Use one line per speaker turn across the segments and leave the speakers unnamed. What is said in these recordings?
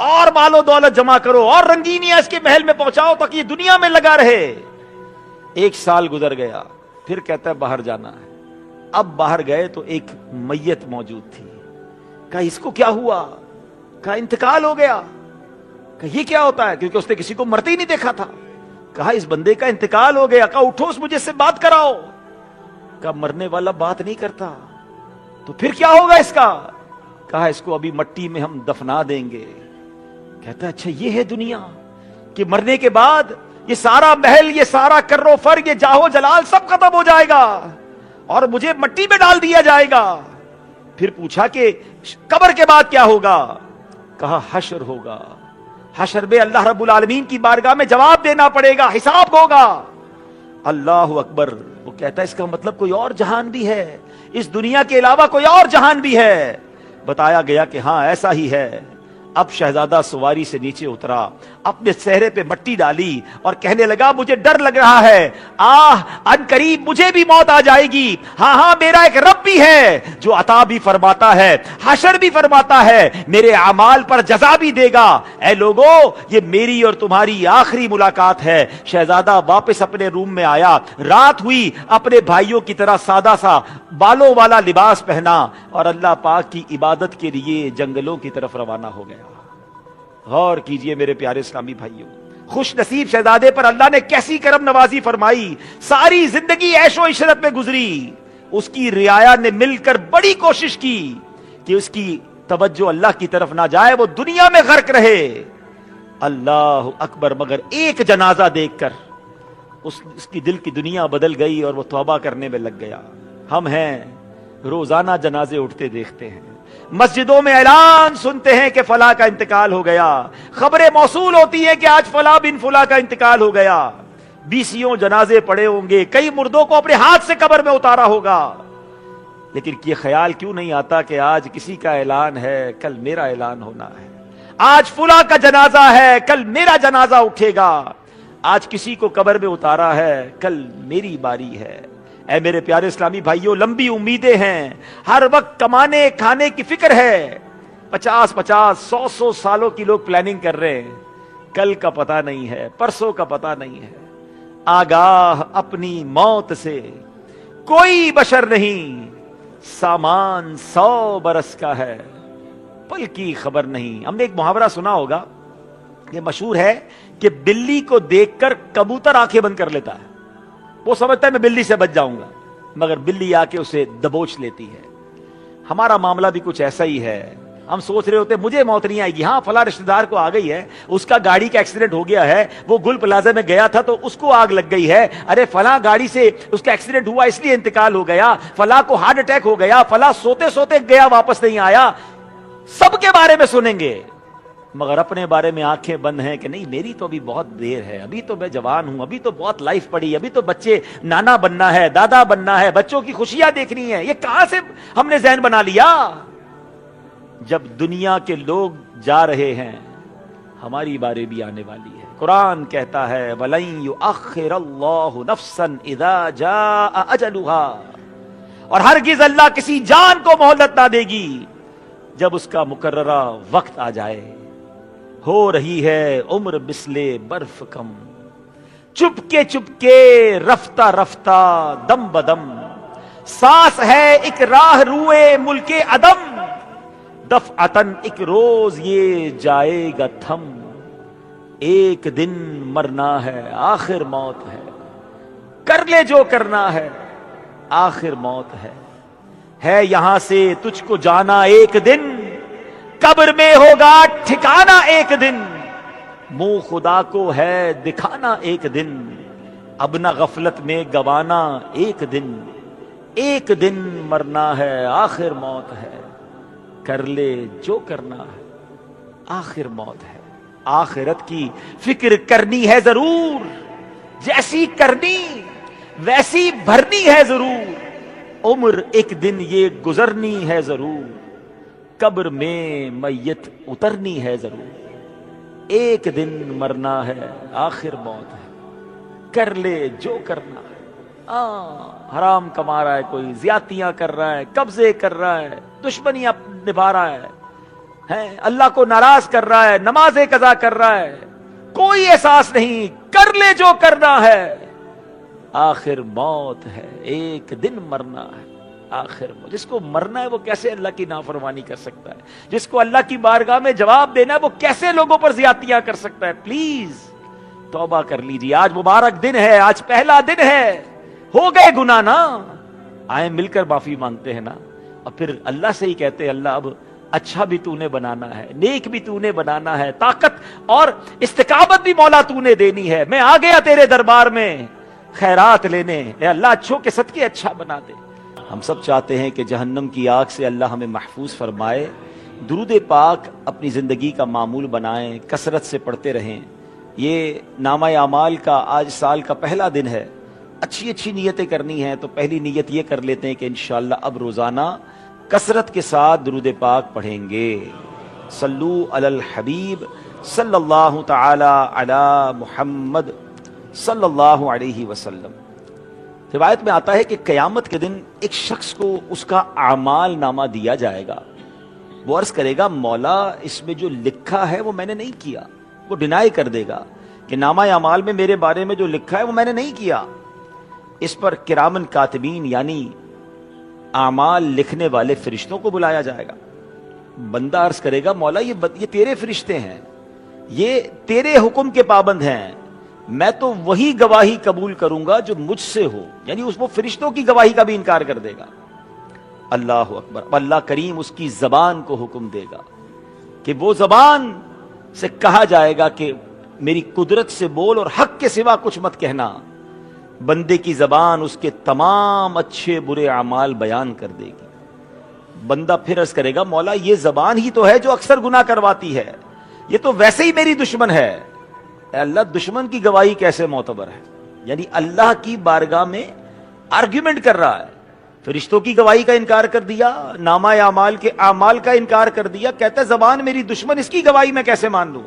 اور مال و دولت جمع کرو اور رنگینیاں اس کے محل میں پہنچاؤ تاکہ یہ دنیا میں لگا رہے. 1 سال گزر گیا, پھر کہتا ہے باہر جانا ہے. اب باہر گئے تو ایک میت موجود تھی. کہا اس کو کیا ہوا؟ کہا انتقال ہو گیا. کہا یہ کیا ہوتا ہے؟ کیونکہ اس نے کسی کو مرتے ہی نہیں دیکھا تھا. کہا اس بندے کا انتقال ہو گیا. کہا اٹھو, اس مجھے سے بات کراؤ. کہا مرنے والا بات نہیں کرتا. تو پھر کیا ہوگا اس کا؟ کہا اس کو ابھی مٹی میں ہم دفنا دیں گے. کہتا ہے اچھا یہ ہے دنیا کہ مرنے کے بعد یہ سارا محل, یہ سارا کر و فر, یہ جاہو جلال سب ختم ہو جائے گا اور مجھے مٹی میں ڈال دیا جائے گا. پھر پوچھا کہ قبر کے بعد کیا ہوگا؟ کہا حشر ہوگا. حشر میں اللہ رب العالمین کی بارگاہ میں جواب دینا پڑے گا, حساب ہوگا. اللہ اکبر. وہ کہتا ہے اس کا مطلب کوئی اور جہان بھی ہے, اس دنیا کے علاوہ کوئی اور جہان بھی ہے. بتایا گیا کہ ہاں ایسا ہی ہے. اب شہزادہ سواری سے نیچے اترا, اپنے چہرے پہ مٹی ڈالی اور کہنے لگا مجھے ڈر لگ رہا ہے, ان قریب مجھے بھی موت آ جائے گی. ہاں ہاں میرا ایک رب بھی ہے جو عطا بھی فرماتا ہے, حشر بھی فرماتا ہے, میرے اعمال پر جزا بھی دے گا. اے لوگو یہ میری اور تمہاری آخری ملاقات ہے. شہزادہ واپس اپنے روم میں آیا, رات ہوئی, اپنے بھائیوں کی طرح سادہ سا بالوں والا لباس پہنا اور اللہ پاک کی عبادت کے لیے جنگلوں کی طرف روانہ ہو گیا. غور کیجئے میرے پیارے اسلامی بھائیوں, خوش نصیب شہزادے پر اللہ نے کیسی کرم نوازی فرمائی. ساری زندگی عیش و عشرت میں گزری. اس کی رعایا نے مل کر بڑی کوشش کی کہ اس کی توجہ اللہ کی طرف نہ جائے, وہ دنیا میں غرق رہے. اللہ اکبر. مگر ایک جنازہ دیکھ کر اس کی دل کی دنیا بدل گئی اور وہ توبہ کرنے میں لگ گیا. ہم ہیں روزانہ جنازے اٹھتے دیکھتے ہیں, مسجدوں میں اعلان سنتے ہیں کہ فلاں کا انتقال ہو گیا, خبریں موصول ہوتی ہیں کہ آج فلاں بن فلاں کا انتقال ہو گیا. 20 جنازے پڑے ہوں گے, کئی مردوں کو اپنے ہاتھ سے قبر میں اتارا ہوگا. لیکن یہ خیال کیوں نہیں آتا کہ آج کسی کا اعلان ہے, کل میرا اعلان ہونا ہے. آج فلاں کا جنازہ ہے, کل میرا جنازہ اٹھے گا. آج کسی کو قبر میں اتارا ہے, کل میری باری ہے. اے میرے پیارے اسلامی بھائیوں, لمبی امیدیں ہیں, ہر وقت کمانے کھانے کی فکر ہے. 50 100 سالوں کی لوگ پلاننگ کر رہے ہیں. کل کا پتہ نہیں ہے, پرسوں کا پتہ نہیں ہے. آگاہ اپنی موت سے کوئی بشر نہیں, سامان 100 برس کا ہے, پل کی خبر نہیں. ہم نے ایک محاورہ سنا ہوگا, یہ مشہور ہے کہ بلی کو دیکھ کر کبوتر آنکھیں بند کر لیتا ہے. وہ سمجھتا ہے میں بلی سے بچ جاؤں گا, مگر بلی آ کے اسے دبوچ لیتی ہے. ہمارا معاملہ بھی کچھ ایسا ہی ہے. ہم سوچ رہے ہوتے مجھے موت نہیں آئے گی, ہاں فلاں رشتہ دار کو آ گئی ہے, اس کا گاڑی کا ایکسیڈنٹ ہو گیا ہے, وہ گل پلازا میں گیا تھا تو اس کو آگ لگ گئی ہے, ارے فلاں گاڑی سے اس کا ایکسیڈنٹ ہوا اس لیے انتقال ہو گیا, فلاں کو ہارٹ اٹیک ہو گیا, فلاں سوتے سوتے گیا واپس نہیں آیا. سب کے بارے میں سنیں گے, مگر اپنے بارے میں آنکھیں بند ہیں کہ نہیں میری تو ابھی بہت دیر ہے, ابھی تو میں جوان ہوں, ابھی تو بہت لائف پڑی, ابھی تو بچے نانا بننا ہے, دادا بننا ہے, بچوں کی خوشیاں دیکھنی ہے. یہ کہاں سے ہم نے ذہن بنا لیا؟ جب دنیا کے لوگ جا رہے ہیں ہماری باری بھی آنے والی ہے. قرآن کہتا ہے وَلَن يُؤَخِّرَ اللَّهُ نَفْسًا إِذَا جَاءَ أَجَلُهَا, اور ہرگز اللہ کسی جان کو مہلت نہ دے گی جب اس کا مقررہ وقت آ جائے. ہو رہی ہے عمر مثل برف کم, چپکے رفتہ رفتہ دم بدم, سانس ہے ایک راہ روئے ملک عدم, دفعتن ایک روز یہ جائے گا تھم, ایک دن مرنا ہے آخر موت ہے, کر لے جو کرنا ہے آخر موت ہے یہاں سے تجھ کو جانا ایک دن, قبر میں ہوگا ٹھکانا ایک دن, منہ خدا کو ہے دکھانا ایک دن, اب نہ غفلت میں گوانا ایک دن مرنا ہے آخر موت ہے, کر لے جو کرنا ہے آخر موت ہے. آخرت کی فکر کرنی ہے ضرور, جیسی کرنی ویسی بھرنی ہے ضرور, عمر ایک دن یہ گزرنی ہے ضرور, قبر میں میت اترنی ہے ضرور, ایک دن مرنا ہے آخر موت ہے, کر لے جو کرنا ہے. حرام کما رہا ہے, کوئی زیادتیاں کر رہا ہے, قبضے کر رہا ہے, دشمنیاں نبھا رہا ہے, اللہ کو ناراض کر رہا ہے, نمازیں قضا کر رہا ہے, کوئی احساس نہیں, کر لے جو کرنا ہے, آخر موت ہے, ایک دن مرنا ہے. آخر جس کو مرنا ہے وہ کیسے اللہ کی نافرمانی کر سکتا ہے؟ جس کو اللہ کی بارگاہ میں جواب دینا ہے وہ کیسے لوگوں پر زیادتیاں کر سکتا ہے؟ پلیز توبہ کر لیجیے, آج مبارک دن ہے, آج پہلا دن ہے, ہو گئے گناہ نا, آئیں مل کر معافی مانگتے ہیں نا, اور پھر اللہ سے ہی کہتے ہیں اللہ اب اچھا بھی تو نے بنانا ہے, نیک بھی تو نے بنانا ہے, طاقت اور استقامت بھی مولا تو نے دینی ہے, میں آ گیا تیرے دربار میں خیرات لینے, اے اللہ اچھوں کے صدقے اچھا بنا دے. ہم سب چاہتے ہیں کہ جہنم کی آگ سے اللہ ہمیں محفوظ فرمائے. درود پاک اپنی زندگی کا معمول بنائیں, کثرت سے پڑھتے رہیں. یہ نامہ اعمال کا آج سال کا پہلا دن ہے, اچھی اچھی نیتیں کرنی ہیں, تو پہلی نیت یہ کر لیتے ہیں کہ انشاءاللہ اب روزانہ کثرت کے ساتھ درود پاک پڑھیں گے. صلو علی الحبیب صلی اللہ تعالی علی محمد صلی اللہ علیہ وسلم. روایت میں آتا ہے کہ قیامت کے دن ایک شخص کو اس کا اعمال نامہ دیا جائے گا. وہ عرض کرے گا مولا اس میں جو لکھا ہے وہ میں نے نہیں کیا. وہ ڈینائی کر دے گا کہ نامہ اعمال میں میرے بارے میں جو لکھا ہے وہ میں نے نہیں کیا. اس پر کرامن کاتبین یعنی اعمال لکھنے والے فرشتوں کو بلایا جائے گا. بندہ عرض کرے گا مولا یہ تیرے فرشتے ہیں, یہ تیرے حکم کے پابند ہیں, میں تو وہی گواہی قبول کروں گا جو مجھ سے ہو. یعنی وہ فرشتوں کی گواہی کا بھی انکار کر دے گا. اللہ اکبر. اللہ کریم اس کی زبان کو حکم دے گا کہ وہ زبان سے کہا جائے گا کہ میری قدرت سے بول اور حق کے سوا کچھ مت کہنا. بندے کی زبان اس کے تمام اچھے برے اعمال بیان کر دے گی. بندہ پھر عرض کرے گا مولا یہ زبان ہی تو ہے جو اکثر گناہ کرواتی ہے, یہ تو ویسے ہی میری دشمن ہے. اے اللہ دشمن کی گواہی کیسے معتبر ہے؟ یعنی اللہ کی بارگاہ میں آرگیومنٹ کر رہا ہے. فرشتوں کی گواہی کا انکار کر دیا, نامہ اعمال کے اعمال کا انکار کر دیا, کہتا ہے زبان میری دشمن, اس کی گواہی میں کیسے مان لوں؟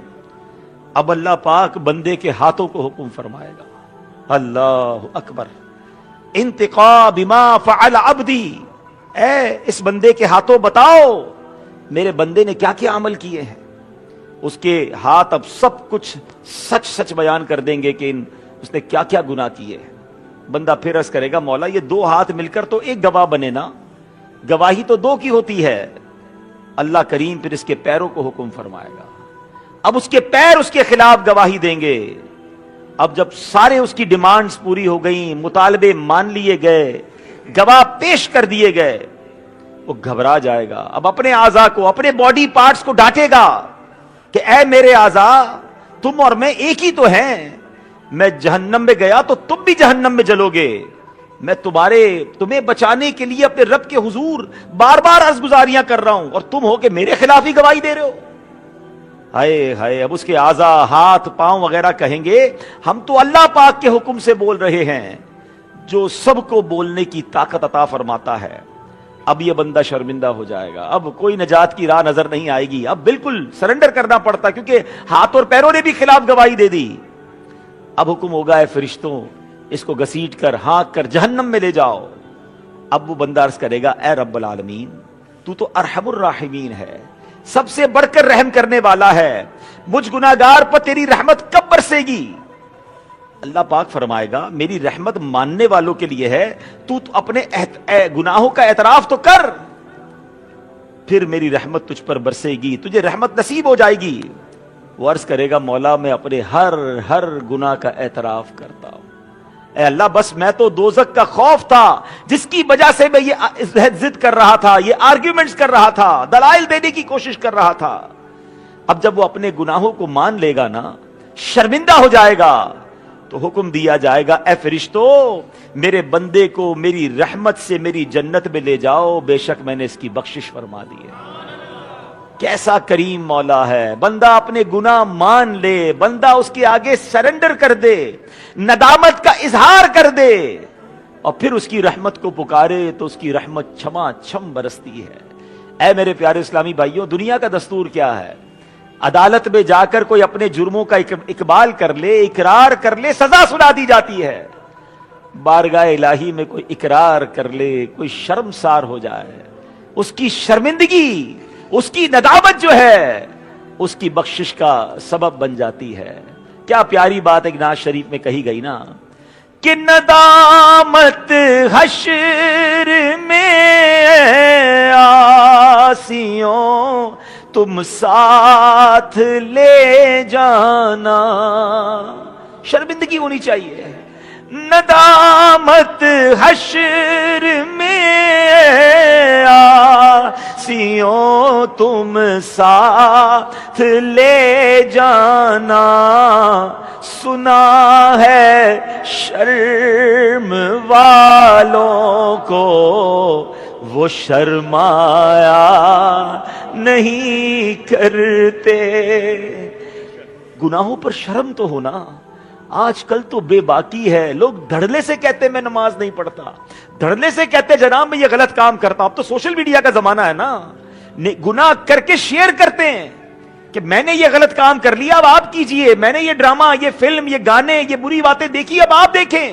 اب اللہ پاک بندے کے ہاتھوں کو حکم فرمائے گا. اللہ اکبر. انتقا بما فعل عبدی, اے اس بندے کے ہاتھوں بتاؤ میرے بندے نے کیا کیا عمل کیے ہیں. اس کے ہاتھ اب سب کچھ سچ سچ بیان کر دیں گے کہ اس نے کیا کیا گناہ کیے ہیں. بندہ پھر عرض کرے گا مولا یہ دو ہاتھ مل کر تو ایک گواہ بنے نا, گواہی تو دو کی ہوتی ہے. اللہ کریم پھر اس کے پیروں کو حکم فرمائے گا. اب اس کے پیر اس کے خلاف گواہی دیں گے. اب جب سارے اس کی ڈیمانڈز پوری ہو گئیں, مطالبے مان لیے گئے, گواہ پیش کر دیے گئے, وہ گھبرا جائے گا. اب اپنے اعضاء کو, اپنے باڈی پارٹس کو ڈانٹے گا کہ اے میرے اعضاء تم اور میں ایک ہی تو ہیں, میں جہنم میں گیا تو تم بھی جہنم میں جلو گے. میں تمہیں بچانے کے لیے اپنے رب کے حضور بار بار عرض گزاریاں کر رہا ہوں اور تم ہو کہ میرے خلاف ہی گواہی دے رہے ہو. ہائے ہائے. اب اس کے اعضاء, ہاتھ پاؤں وغیرہ کہیں گے ہم تو اللہ پاک کے حکم سے بول رہے ہیں جو سب کو بولنے کی طاقت عطا فرماتا ہے. اب یہ بندہ شرمندہ ہو جائے گا, اب کوئی نجات کی راہ نظر نہیں آئے گی, اب بالکل سرنڈر کرنا پڑتا کیونکہ ہاتھ اور پیروں نے بھی خلاف گواہی دے دی. اب حکم ہوگا ہے فرشتوں اس کو گھسیٹ کر ہانک کر جہنم میں لے جاؤ. اب وہ بندہ عرض کرے گا اے رب العالمین تو تو ارحم الراحمین ہے, سب سے بڑھ کر رحم کرنے والا ہے, مجھ گناہگار پر تیری رحمت کب برسے گی؟ اللہ پاک فرمائے گا میری رحمت ماننے والوں کے لیے ہے, تو اپنے گناہوں کا اعتراف تو کر, پھر میری رحمت تجھ پر برسے گی, تجھے رحمت نصیب ہو جائے گی. وہ عرض کرے گا مولا میں اپنے ہر گناہ کا اعتراف کرتا ہوں. اے اللہ بس میں تو دوزخ کا خوف تھا جس کی وجہ سے میں یہ ضد کر رہا تھا, یہ آرگیومنٹس کر رہا تھا, دلائل دینے کی کوشش کر رہا تھا. اب جب وہ اپنے گناہوں کو مان لے گا نا, شرمندہ ہو جائے گا, تو حکم دیا جائے گا اے فرشتو میرے بندے کو میری رحمت سے میری جنت میں لے جاؤ, بے شک میں نے اس کی بخشش فرما دی ہے. کیسا کریم مولا ہے. بندہ اپنے گناہ مان لے, بندہ اس کے آگے سرنڈر کر دے, ندامت کا اظہار کر دے, اور پھر اس کی رحمت کو پکارے تو اس کی رحمت چھما چھم برستی ہے. اے میرے پیارے اسلامی بھائیوں, دنیا کا دستور کیا ہے؟ عدالت میں جا کر کوئی اپنے جرموں کا اقبال کر لے, اقرار کر لے, سزا سنا دی جاتی ہے. بارگاہ الہی میں کوئی اقرار کر لے, کوئی شرمسار ہو جائے, اس کی شرمندگی, اس کی ندامت جو ہے اس کی بخشش کا سبب بن جاتی ہے. کیا پیاری بات ایک نعت شریف میں کہی گئی نا کہ ندامت حشر میں آسیوں تم ساتھ لے جانا. شرمندگی ہونی چاہیے. ندامت حشر میں آسیوں تم ساتھ لے جانا. سنا ہے شرم والوں کو وہ شرمایا نہیں کرتے. گناہوں پر شرم تو ہونا. آج کل تو بے باکی ہے. لوگ دھڑلے سے کہتے میں نماز نہیں پڑھتا, دھڑلے سے کہتے جناب میں یہ غلط کام کرتا. اب تو سوشل میڈیا کا زمانہ ہے نا, گناہ کر کے شیئر کرتے ہیں کہ میں نے یہ غلط کام کر لیا, اب آپ کیجئے. میں نے یہ ڈرامہ, یہ فلم, یہ گانے, یہ بری باتیں دیکھی, اب آپ دیکھیں.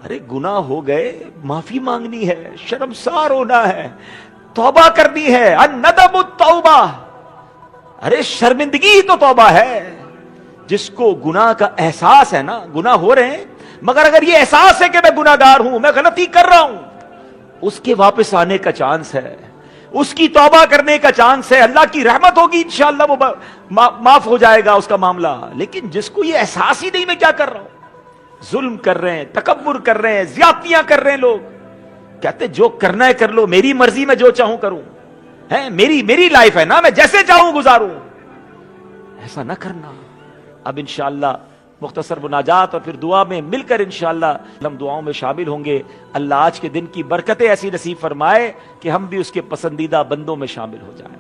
ارے گناہ ہو گئے, معافی مانگنی ہے, شرمسار ہونا ہے, توبہ کرنی ہے. الندم التوبہ. ارے شرمندگی تو توبہ ہے. جس کو گناہ کا احساس ہے نا, گناہ ہو رہے ہیں مگر اگر یہ احساس ہے کہ میں گناہ گار ہوں, میں غلطی کر رہا ہوں, اس کے واپس آنے کا چانس ہے, اس کی توبہ کرنے کا چانس ہے. اللہ کی رحمت ہوگی انشاءاللہ, وہ معاف ہو جائے گا اس کا معاملہ. لیکن جس کو یہ احساس ہی نہیں میں کیا کر رہا ہوں, ظلم کر رہے ہیں, تکبر کر رہے ہیں, زیادتیاں کر رہے ہیں. لوگ کہتے جو کرنا ہے کر لو, میری مرضی, میں جو چاہوں کروں, ہے میری لائف ہے نا, میں جیسے چاہوں گزاروں. ایسا نہ کرنا. اب انشاءاللہ مختصر مناجات اور پھر دعا میں مل کر انشاءاللہ ہم دعاؤں میں شامل ہوں گے. اللہ آج کے دن کی برکتیں ایسی نصیب فرمائے کہ ہم بھی اس کے پسندیدہ بندوں میں شامل ہو جائیں.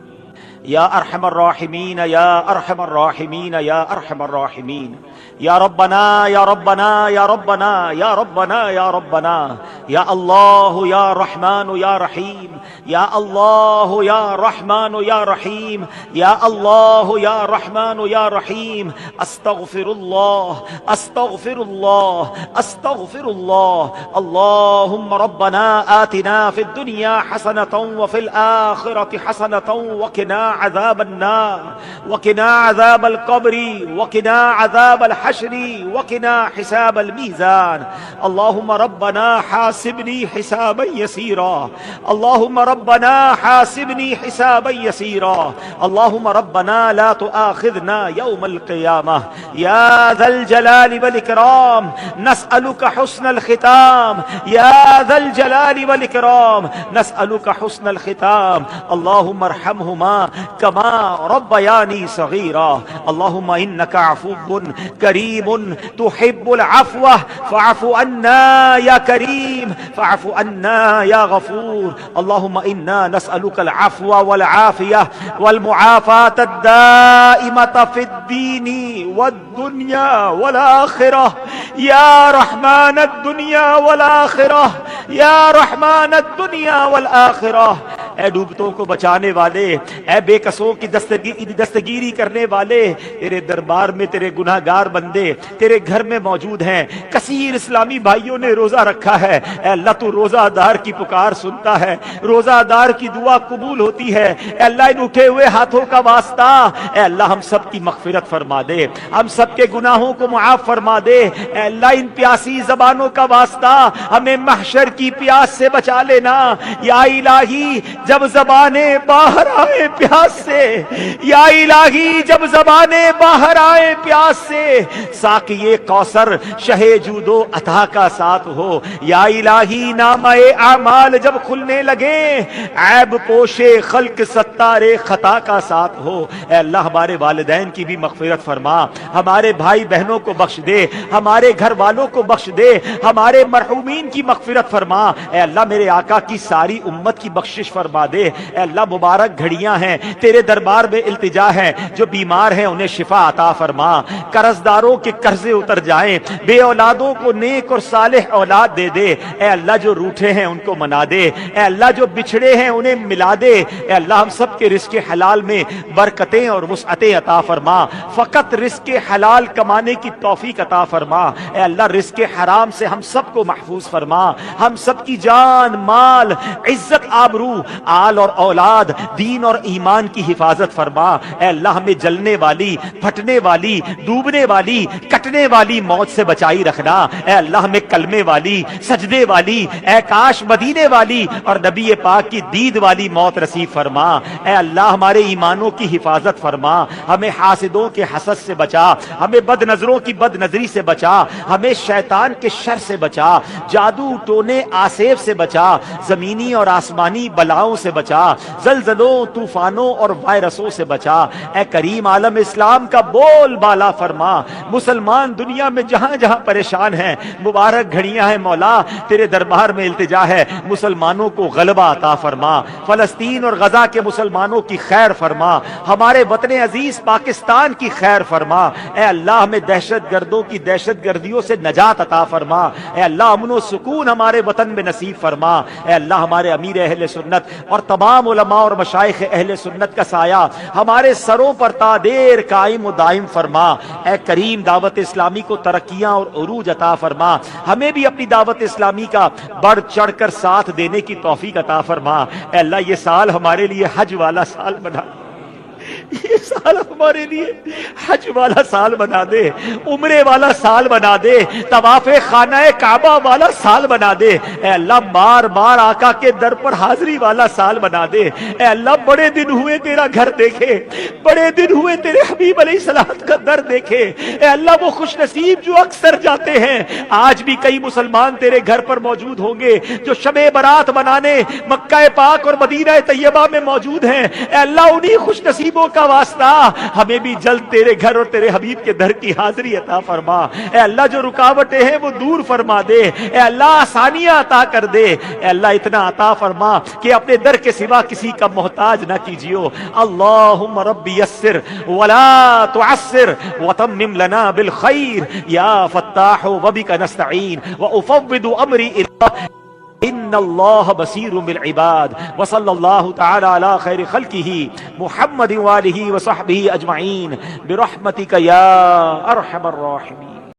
یا ارحم الراحمین یا ارحم الراحمین یا ارحم الراحمین. یا ربنا یا ربنا یا ربنا یا ربنا یا ربنا. یا اللہ یا رحمان یا رحیم. یا اللہ یا رحمان یا رحیم. یا اللہ یا رحمان یا رحیم. استغفر اللہ استغفر اللہ استغفر اللہ. اللہم ربنا آتنا فی الدنیا حسنة وفی الآخرة حسنة وقنا عذاب النار وقنا عذاب القبر وقنا عذاب الحشر وقنا حساب الميزان. اللهم ربنا حاسبني حسابا يسيرا. اللهم ربنا حاسبني حسابا يسيرا. اللهم ربنا لا تؤاخذنا يوم القيامة. يا ذا الجلال والإكرام نسألك حسن الختام. يا ذا الجلال والإكرام نسألك حسن الختام. اللهم ارحمهما كما ربياني صغيرا. اللهم إنك عفو كريم تحب العفو فاعف عنا يا كريم فاعف عنا يا غفور. اللهم إنا نسألك العفو والعافية والمعافاة الدائمة في الدين والدنيا والآخرة. يا رحمن الدنيا والآخرة يا رحمن الدنيا والآخرة. اے ڈوبتوں کو بچانے والے, اے بے کسوں کی دستگیری کرنے والے, تیرے دربار میں تیرے گناہ گار بندے تیرے گھر میں موجود ہیں. کثیر اسلامی بھائیوں نے روزہ رکھا ہے. اے اللہ تو روزہ دار کی پکار سنتا ہے, روزہ دار کی دعا قبول ہوتی ہے. اے اللہ ان اٹھے ہوئے ہاتھوں کا واسطہ, اے اللہ ہم سب کی مغفرت فرما دے, ہم سب کے گناہوں کو معاف فرما دے. اے اللہ ان پیاسی زبانوں کا واسطہ ہمیں محشر کی پیاس سے بچا لینا. یا الہی جب زبانیں باہر آئے پیاس سے, یا الہی جب زبانیں باہر آئے پیاس سے, ساقی کوثر شہ جود و عطا کا ساتھ ہو. یا الہی نامہ اعمال جب کھلنے لگے, عیب پوشے خلق ستار خطا کا ساتھ ہو. اے اللہ ہمارے والدین کی بھی مغفرت فرما, ہمارے بھائی بہنوں کو بخش دے, ہمارے گھر والوں کو بخش دے, ہمارے مرحومین کی مغفرت فرما. اے اللہ میرے آقا کی ساری امت کی بخشش فرما دے. اے اللہ مبارک گھڑیاں ہیں تیرے دربار میں التجا ہے, جو بیمار ہیں انہیں شفا عطا فرما, قرض داروں کے قرضے اتر جائیں, بے اولادوں کو نیک اور صالح اولاد دے دے. اے اللہ جو روٹھے ہیں ان کو منا دے, اے اللہ جو بچھڑے ہیں انہیں ملا دے. اے اللہ ہم سب کے رزق حلال میں برکتیں اور وسعتیں عطا فرما, فقط رزق حلال کمانے کی توفیق عطا فرما. اے اللہ رزق حرام سے ہم سب کو محفوظ فرما, ہم سب کی جان مال عزت آبرو آل اور اولاد دین اور ایمان کی حفاظت فرما۔ اے اللہ ہمیں جلنے والی، پھٹنے والی، ڈوبنے والی، کٹنے والی موت سے بچائی رکھنا۔ اے اللہ ہمیں کلمے والی، سجدے والی، اے کاش مدینے والی اور نبی پاک کی دید والی موت نصیب فرما۔ اے اللہ ہمارے ایمانوں کی حفاظت فرما، ہمیں حاسدوں کے حسد سے بچا، ہمیں بد نظروں کی بد نظری سے بچا، ہمیں شیطان کے شر سے بچا، جادو ٹونے آسیب سے بچا، زمینی اور آسمانی بلاؤں سے بچا، زلزلوں، طوفانوں اور وائرسوں سے بچا۔ اے کریم عالم اسلام کا بول بالا فرما۔ مسلمان دنیا میں جہاں جہاں پریشان ہیں، مبارک گھڑیاں ہیں مولا، تیرے دربار میں التجا ہے، مسلمانوں کو غلبہ عطا فرما۔ فلسطین اور غزہ کے مسلمانوں کی خیر فرما، ہمارے وطن عزیز پاکستان کی خیر فرما۔ اے اللہ ہمیں دہشت گردوں کی دہشت گردیوں سے نجات عطا فرما۔ اے اللہ امن و سکون ہمارے وطن میں نصیب فرما۔ اے اللہ ہمارے امیر اہل سنت اور تمام علماء اور مشائخ اہل سنت کا سایہ ہمارے سروں پر تا دیر قائم و دائم فرما۔ اے کریم دعوت اسلامی کو ترقیاں اور عروج عطا فرما، ہمیں بھی اپنی دعوت اسلامی کا بڑھ چڑھ کر ساتھ دینے کی توفیق عطا فرما۔ اے اللہ یہ سال ہمارے لیے حج والا سال بنا، یہ سال ہمارے لیے حج والا سال بنا دے، عمرے والا سال بنا دے، طواف خانہ کعبہ والا سال بنا دے۔ اے اللہ بار بار آقا کے در پر حاضری والا سال بنا دے۔ اے اللہ بڑے دن ہوئے تیرا گھر دیکھے، بڑے دن ہوئے تیرے حبیب علیہ الصلوۃ کا در دیکھے۔ اے اللہ وہ خوش نصیب جو اکثر جاتے ہیں، آج بھی کئی مسلمان تیرے گھر پر موجود ہوں گے جو شب برات منانے مکہ پاک اور مدینہ طیبہ میں موجود ہیں۔ اے اللہ انہی خوش نصیبوں کا واسطہ ہمیں بھی جلد تیرے گھر اور تیرے حبیب کے در کی حاضری عطا فرما۔ اے اللہ جو رکاوٹیں ہیں وہ دور فرما دے، اے اللہ آسانیاں عطا کر دے۔ اے اللہ اتنا عطا فرما کہ اپنے در کے سوا کسی کا محتاج نہ کیجیو۔ اللہم رب یسر ولا تعسر وتمم لنا بالخیر یا فتاح وبک نستعین وافوض امری الی ان اللہ بصیر بالعباد وصلی اللہ تعالی علی خیر خلقہ محمد وآلہ وصحبہ اجمعین برحمتک یا ارحم الراحمین۔